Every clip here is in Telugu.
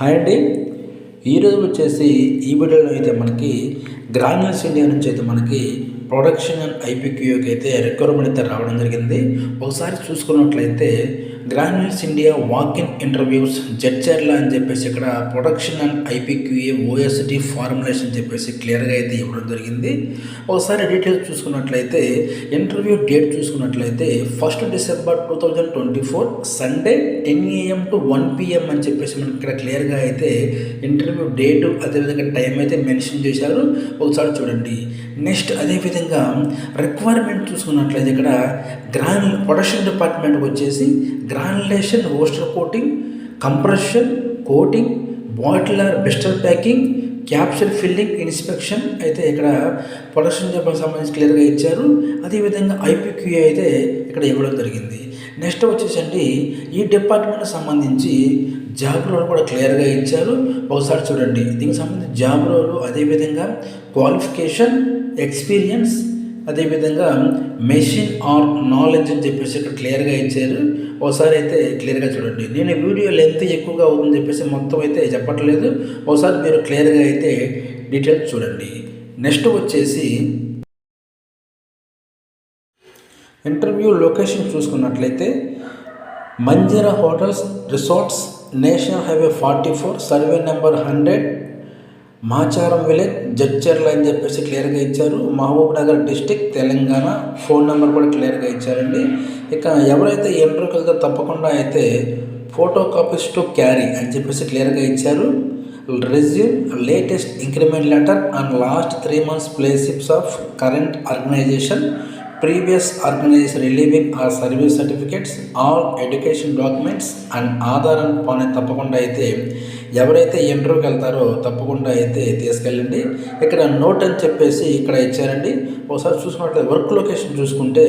హాయ్ అండి. ఈరోజు వచ్చేసి ఈ వీడియోలో అయితే మనకి గ్రాన్యూల్స్ ఇండియా నుంచి అయితే మనకి ప్రొడక్షన్ అండ్ ఐపీక్యూకి అయితే రిక్వైర్మెంట్ అయితే రావడం జరిగింది. ఒకసారి చూసుకున్నట్లయితే granules India walk-in interviews Jadcherla అని చెప్పేసి ఇక్కడ production and IPQA OSD formulation అని చెప్పేసి క్లియర్గా అయితే ఇవ్వడం జరిగింది. ఒకసారి డీటెయిల్స్ చూసుకున్నట్లయితే ఇంటర్వ్యూ డేట్ చూసుకున్నట్లయితే 1 December 2024 Sunday 10 AM to 1 PM అని చెప్పేసి మనకి ఇక్కడ క్లియర్గా అయితే ఇంటర్వ్యూ డేటు అదేవిధంగా టైం అయితే మెన్షన్ చేశారు. ఒకసారి చూడండి. నెక్స్ట్ అదేవిధంగా రిక్వైర్మెంట్ చూసుకున్నట్లయితే ఇక్కడ ప్రొడక్షన్ డిపార్ట్మెంట్కి వచ్చేసి గ్రాన్యులేషన్, రోస్టర్ కోటింగ్, కంప్రెషన్, కోటింగ్, బాటిలర్, బెస్టర్ ప్యాకింగ్, క్యాప్సూల్ ఫిల్లింగ్, ఇన్స్పెక్షన్ అయితే ఇక్కడ ప్రొడక్షన్ డిపార్ట్మెంట్ సంబంధించి క్లియర్గా ఇచ్చారు. అదేవిధంగా ఐపీక్యూఏ అయితే ఇక్కడ ఇవ్వడం జరిగింది. నెక్స్ట్ వచ్చేసండి ఈ డిపార్ట్మెంట్కి సంబంధించి జాబ్ రోల్ కూడా క్లియర్గా ఇచ్చారు. ఒకసారి చూడండి. దీనికి సంబంధించి జాబ్ రోలు అదేవిధంగా క్వాలిఫికేషన్, ఎక్స్పీరియన్స్, అదేవిధంగా మెషిన్ ఆర్ నాలెడ్జ్ అని చెప్పేసి ఇక్కడ క్లియర్గా ఇచ్చారు. ఒకసారి అయితే క్లియర్గా చూడండి. నేను వీడియో లెంత్ ఎక్కువగా అవుతుందని చెప్పేసి మొత్తం అయితే చెప్పట్లేదు. ఒకసారి మీరు క్లియర్గా అయితే డీటెయిల్స్ చూడండి. నెక్స్ట్ వచ్చేసి ఇంటర్వ్యూ లొకేషన్ చూసుకున్నట్లయితే Manjeera hotels resorts, national highway 44, survey number 100, Macharam village, Jadcherla అని చెప్పేసి క్లియర్గా ఇచ్చారు. Mahabubnagar district, Telangana. Phone number కూడా క్లియర్గా ఇచ్చారండి. ఇక ఎవరైతే ఇంటర్వ్యూకి వెళ్తే తప్పకుండా అయితే ఫోటో కాపీస్ టు క్యారీ అని చెప్పేసి క్లియర్గా ఇచ్చారు. Resume, latest increment letter and last 3 months pay slips of current organisation, previous organisation relieving or service certificates, all education documents and Aadhaar and PAN తప్పకుండా అయితే ఎవరైతే ఇంటర్వ్యూకి వెళ్తారో తప్పకుండా అయితే తీసుకెళ్ళండి. ఇక్కడ నోట్ అని చెప్పేసి ఇక్కడ ఇచ్చారండి. ఒకసారి చూసుకున్నట్లయితే వర్క్ లొకేషన్ చూసుకుంటే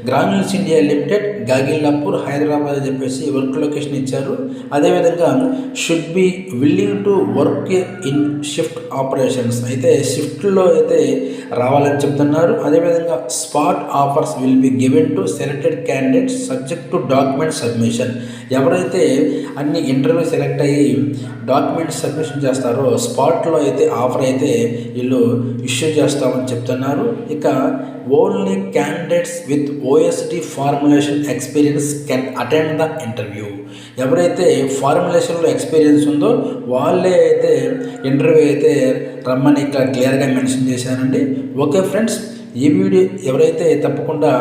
granules India limited, Gagillapur, Hyderabad అని చెప్పేసి వర్క్ లొకేషన్ ఇచ్చారు. అదేవిధంగా should be willing to work in shift operations అయితే షిఫ్ట్లో అయితే రావాలని చెప్తున్నారు. అదేవిధంగా spot offers will be given to selected candidates subject to document submission. ఎవరైతే అన్ని ఇంటర్వ్యూ సెలెక్ట్ అయ్యి డాక్యుమెంట్స్ సబ్మిషన్ చేస్తారో స్పాట్లో అయితే ఆఫర్ అయితే వీళ్ళు ఇష్యూ చేస్తామని చెప్తున్నారు. ఇక only candidates with OSD formulation experience can attend the interview. ఎవరైతే ఫార్ములేషన్లో ఎక్స్పీరియన్స్ ఉందో వాళ్ళే అయితే ఇంటర్వ్యూ అయితే రమ్మని ఇక్కడ క్లియర్గా మెన్షన్ చేశారండి. ఓకే ఫ్రెండ్స్, ఈ వీడియో ఎవరైతే తప్పకుండా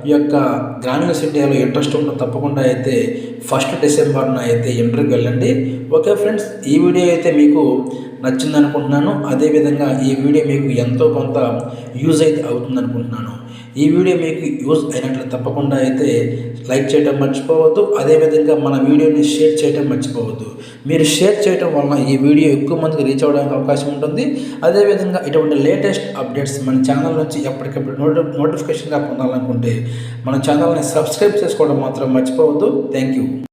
ఈ యొక్క గ్రాన్యూల్స్ ఇండియాలో ఇంట్రెస్ట్ ఉందో తప్పకుండా అయితే 1 December అయితే ఇంటర్వ్యూకి వెళ్ళండి. ఓకే ఫ్రెండ్స్, ఈ వీడియో అయితే మీకు నచ్చింది అనుకుంటున్నాను. అదేవిధంగా ఈ వీడియో మీకు ఎంతో కొంత యూజ్ అయితే అవుతుంది అనుకుంటున్నాను. ఈ వీడియో మీకు యూజ్ అయినట్లు తప్పకుండా అయితే లైక్ చేయడం మర్చిపోవద్దు. అదేవిధంగా మన వీడియోని షేర్ చేయడం మర్చిపోవద్దు. మీరు షేర్ చేయడం వలన ఈ వీడియో ఎక్కువ మందికి రీచ్ అవ్వడానికి అవకాశం ఉంటుంది. అదేవిధంగా ఇటువంటి లేటెస్ట్ అప్డేట్స్ మన ఛానల్ నుంచి ఎప్పటికప్పుడు నోటిఫికేషన్గా పొందాలనుకుంటే మన ఛానల్ని సబ్స్క్రైబ్ చేసుకోవడం మాత్రం మర్చిపోవద్దు. Thank you.